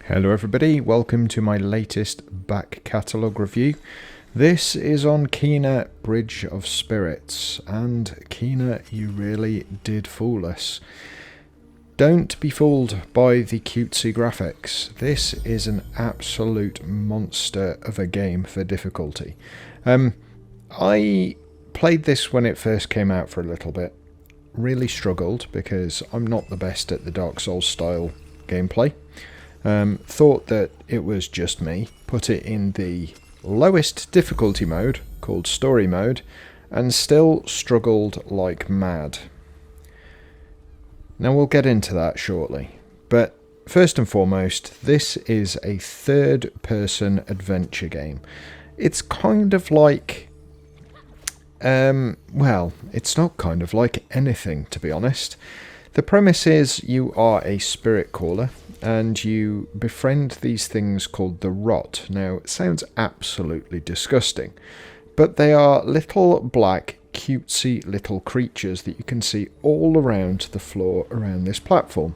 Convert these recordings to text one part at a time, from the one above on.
Hello everybody, welcome to my latest back catalogue review. This is on Kena Bridge of Spirits, and Kena, you really did fool us. Don't be fooled by the cutesy graphics. This is an absolute monster of a game for difficulty. I played this when it first came out for a little bit. Really struggled because I'm not the best at the Dark Souls style gameplay. Thought that it was just me, put it in the lowest difficulty mode, called story mode, and still struggled like mad. Now we'll get into that shortly, but first and foremost, this is a third-person adventure game. It's kind of like, well, it's not kind of like anything, to be honest. The premise is you are a spirit caller, and you befriend these things called the Rot. Now, it sounds absolutely disgusting, but they are little black, cutesy little creatures that you can see all around the floor around this platform.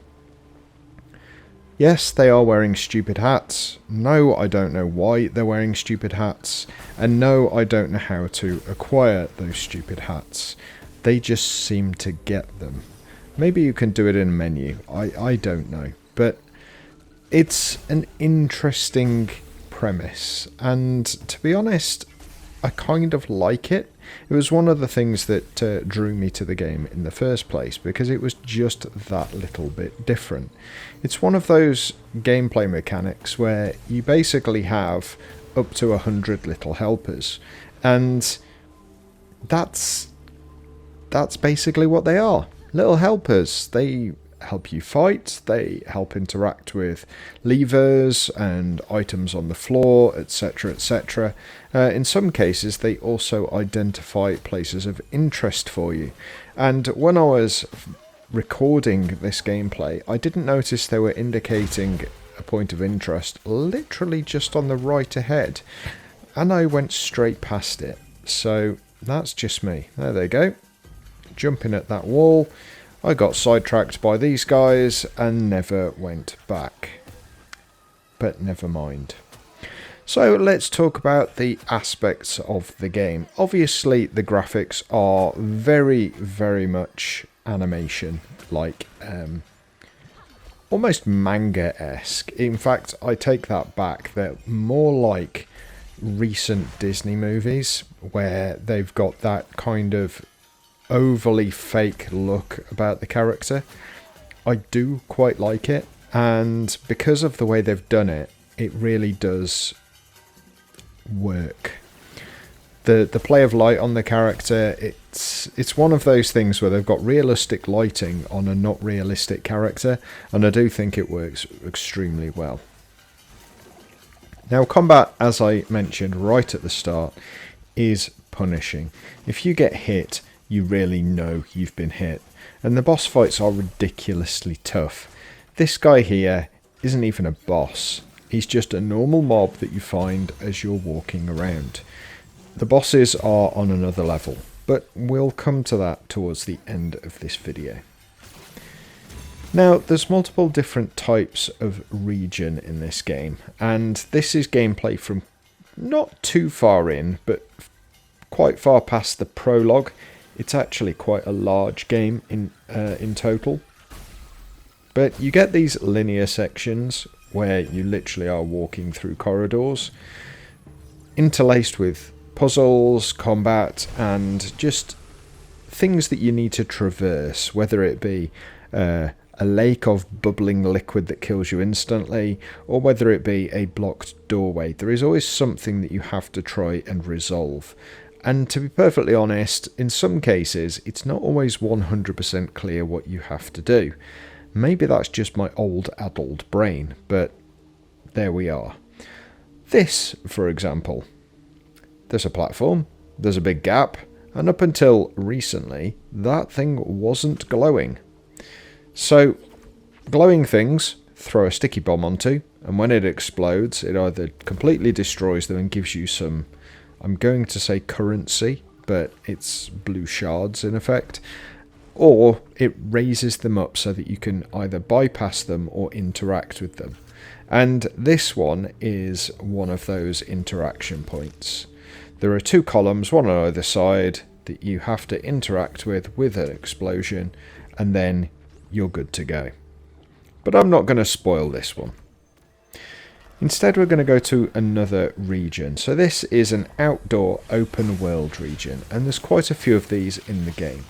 Yes, they are wearing stupid hats. No, I don't know why they're wearing stupid hats. And no, I don't know how to acquire those stupid hats. They just seem to get them. Maybe you can do it in a menu. I don't know. But it's an interesting premise, and to be honest, I kind of like it. It was one of the things that drew me to the game in the first place, because it was just that little bit different. It's one of those gameplay mechanics where you basically have up to 100 little helpers, and that's basically what they are. Little helpers. They help you fight, they help interact with levers and items on the floor, etc, etc. In some cases they also identify places of interest for you, and when I was recording this gameplay I didn't notice they were indicating a point of interest literally just on the right ahead, and I went straight past it. So that's just me. There they go, jumping at that wall. I got sidetracked by these guys and never went back. But never mind. So let's talk about the aspects of the game. Obviously the graphics are very, very much animation, like almost manga-esque. In fact, I take that back. They're more like recent Disney movies where they've got that kind of overly fake look about the character. I do quite like it, and because of the way they've done it, it really does work. The play of light on the character, it's one of those things where they've got realistic lighting on a not realistic character, and I do think it works extremely well. Now, combat, as I mentioned right at the start, is punishing. If you get hit, you really know you've been hit, and the boss fights are ridiculously tough. This guy here isn't even a boss, he's just a normal mob that you find as you're walking around. The bosses are on another level, but we'll come to that towards the end of this video. Now, there's multiple different types of region in this game, and this is gameplay from not too far in, but quite far past the prologue. It's actually quite a large game in total. But you get these linear sections where you literally are walking through corridors, interlaced with puzzles, combat, and just things that you need to traverse, whether it be a lake of bubbling liquid that kills you instantly, or whether it be a blocked doorway. There is always something that you have to try and resolve. And to be perfectly honest, in some cases, it's not always 100% clear what you have to do. Maybe that's just my old adult brain, but there we are. This, for example, there's a platform, there's a big gap, and up until recently, that thing wasn't glowing. So, glowing things, throw a sticky bomb onto, and when it explodes, it either completely destroys them and gives you some, I'm going to say currency, but it's blue shards in effect, or it raises them up so that you can either bypass them or interact with them. And this one is one of those interaction points. There are 2 columns, one on either side, that you have to interact with an explosion, and then you're good to go. But I'm not going to spoil this one. Instead, we're going to go to another region. So this is an outdoor open world region, and there's quite a few of these in the game.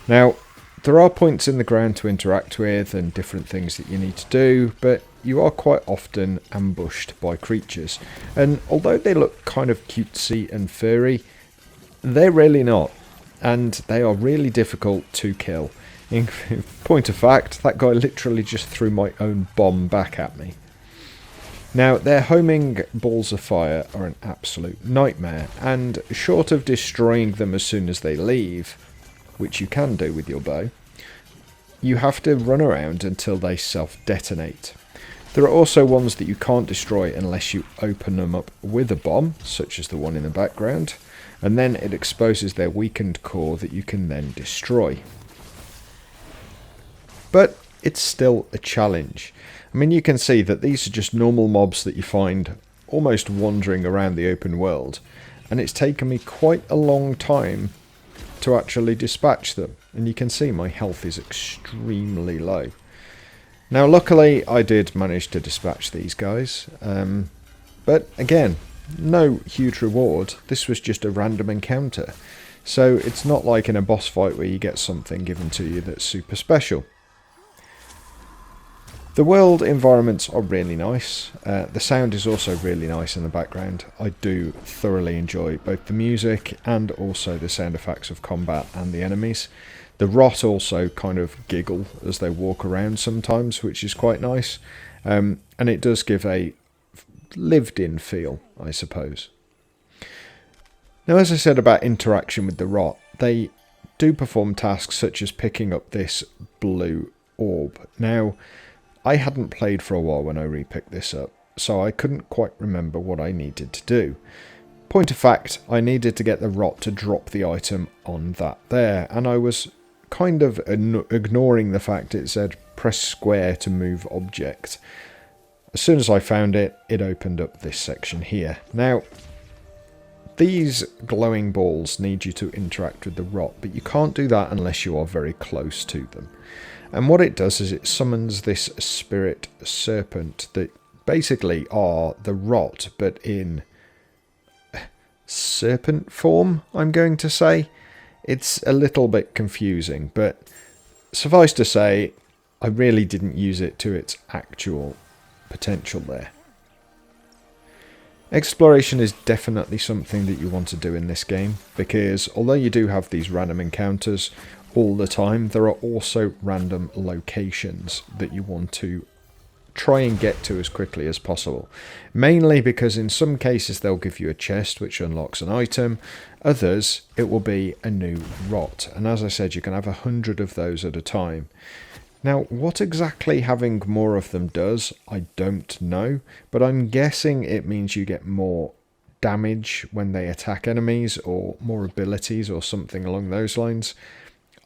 Now, there are points in the ground to interact with and different things that you need to do, but you are quite often ambushed by creatures. And although they look kind of cutesy and furry, they're really not. And they are really difficult to kill. In point of fact, that guy literally just threw my own bomb back at me. Now, their homing balls of fire are an absolute nightmare, and short of destroying them as soon as they leave, which you can do with your bow, you have to run around until they self-detonate. There are also ones that you can't destroy unless you open them up with a bomb, such as the one in the background, and then it exposes their weakened core that you can then destroy. But it's still a challenge. I mean, you can see that these are just normal mobs that you find almost wandering around the open world, and it's taken me quite a long time to actually dispatch them, and you can see my health is extremely low. Now, luckily, I did manage to dispatch these guys, but again, no huge reward. This was just a random encounter, so it's not like in a boss fight where you get something given to you that's super special. The world environments are really nice. The sound is also really nice in the background. I do thoroughly enjoy both the music and also the sound effects of combat and the enemies. The rot also kind of giggle as they walk around sometimes, which is quite nice. And it does give a lived-in feel, I suppose. Now, as I said about interaction with the rot, they do perform tasks such as picking up this blue orb. Now, I hadn't played for a while when I repicked this up, so I couldn't quite remember what I needed to do. Point of fact, I needed to get the rot to drop the item on that there, and I was kind of ignoring the fact it said press square to move object. As soon as I found it, it opened up this section here. Now, these glowing balls need you to interact with the rot, but you can't do that unless you are very close to them. And what it does is it summons this spirit serpent that basically are the rot, but in serpent form, I'm going to say. It's a little bit confusing, but suffice to say, I really didn't use it to its actual potential there. Exploration is definitely something that you want to do in this game, because although you do have these random encounters all the time, there are also random locations that you want to try and get to as quickly as possible. Mainly because in some cases they'll give you a chest which unlocks an item, others it will be a new rot, and as I said, you can have 100 of those at a time. Now, what exactly having more of them does, I don't know, but I'm guessing it means you get more damage when they attack enemies, or more abilities or something along those lines.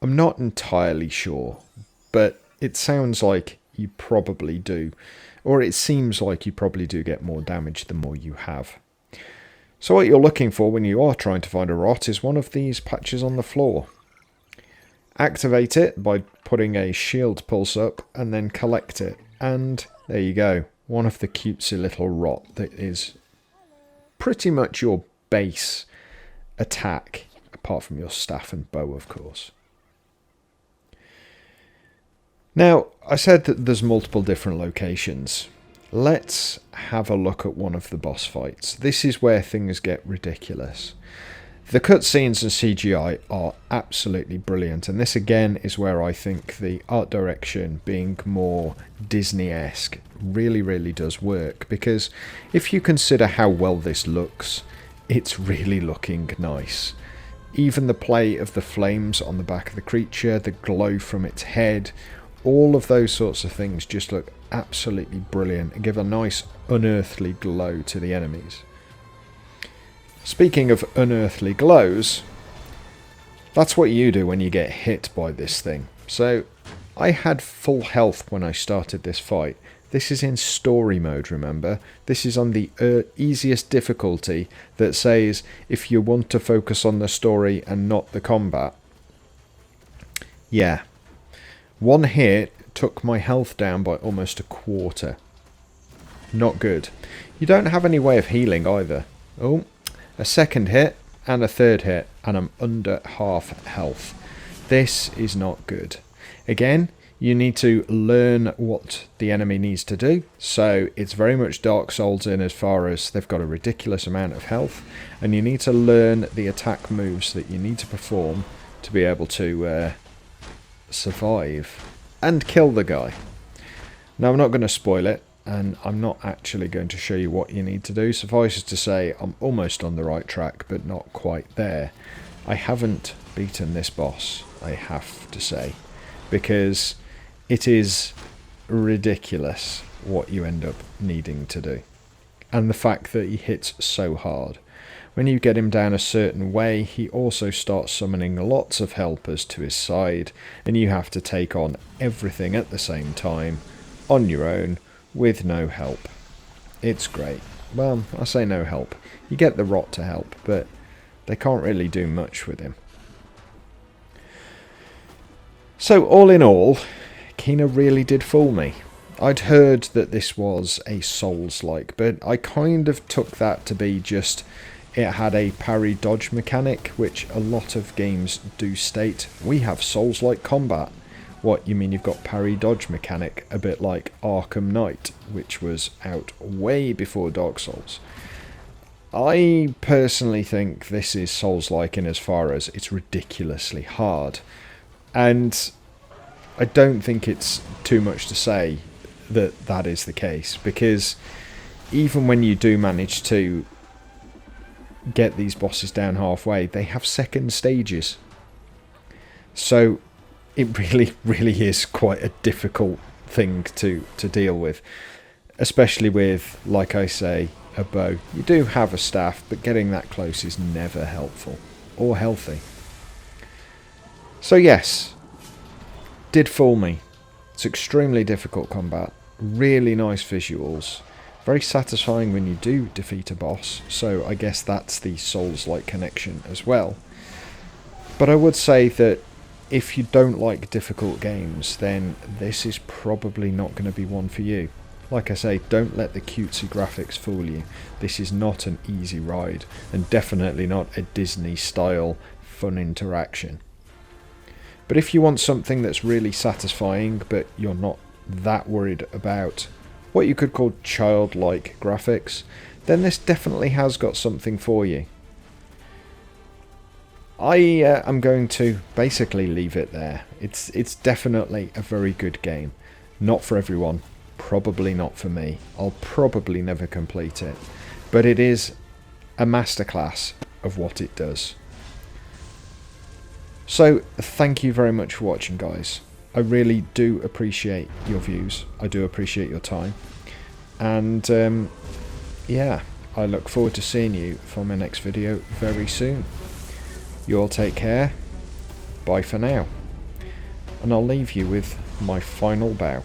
I'm not entirely sure, but it sounds like you probably do, or it seems like you probably do get more damage the more you have. So what you're looking for when you are trying to find a rot is one of these patches on the floor. Activate it by putting a shield pulse up and then collect it, and there you go, one of the cutesy little rot that is pretty much your base attack, apart from your staff and bow, of course. Now, I said that there's multiple different locations. Let's have a look at one of the boss fights. This is where things get ridiculous. The cutscenes and CGI are absolutely brilliant, and this again is where I think the art direction being more Disney-esque really does work, because if you consider how well this looks, it's really looking nice. Even the play of the flames on the back of the creature, the glow from its head, all of those sorts of things just look absolutely brilliant and give a nice unearthly glow to the enemies. Speaking of unearthly glows, that's what you do when you get hit by this thing. So I had full health when I started this fight, This is in story mode, remember? This is on the easiest difficulty that says if you want to focus on the story and not the combat. Yeah. One hit took my health down by almost a quarter. Not good. You don't have any way of healing either. Oh, a second hit and a third hit, and I'm under half health. This is not good. Again, you need to learn what the enemy needs to do. So it's very much Dark Souls in as far as they've got a ridiculous amount of health, and you need to learn the attack moves that you need to perform to be able to survive and kill the guy. Now, I'm not going to spoil it, and I'm not actually going to show you what you need to do. Suffice it to say, I'm almost on the right track, but not quite there. I haven't beaten this boss, I have to say, because it is ridiculous what you end up needing to do. And the fact that he hits so hard. When you get him down a certain way, he also starts summoning lots of helpers to his side, and you have to take on everything at the same time, on your own, with no help. It's great. Well, I say no help. You get the rot to help, but they can't really do much with him. So all in all, Kena really did fool me. I'd heard that this was a Souls-like, but I kind of took that to be just it had a parry-dodge mechanic, which a lot of games do state. We have Souls-like combat. What, you mean you've got parry-dodge mechanic, a bit like Arkham Knight, which was out way before Dark Souls. I personally think this is Souls-like in as far as it's ridiculously hard. And I don't think it's too much to say that that is the case, because even when you do manage to get these bosses down halfway, they have second stages. So it really is quite a difficult thing to deal with, especially with, like I say, a bow. You do have a staff, but getting that close is never helpful or healthy. So yes, did fool me. It's extremely difficult combat, really nice visuals, very satisfying when you do defeat a boss, so I guess that's the Souls-like connection as well. But I would say that if you don't like difficult games, then this is probably not going to be one for you. Like I say, don't let the cutesy graphics fool you. This is not an easy ride, and definitely not a Disney-style fun interaction. But if you want something that's really satisfying, but you're not that worried about what you could call childlike graphics, then this definitely has got something for you. I am going to basically leave it there. It's definitely a very good game. Not for everyone. Probably not for me. I'll probably never complete it. But it is a masterclass of what it does. So, thank you very much for watching, guys. I really do appreciate your views. I do appreciate your time. And, yeah, I look forward to seeing you for my next video very soon. You all take care. Bye for now. And I'll leave you with my final bow.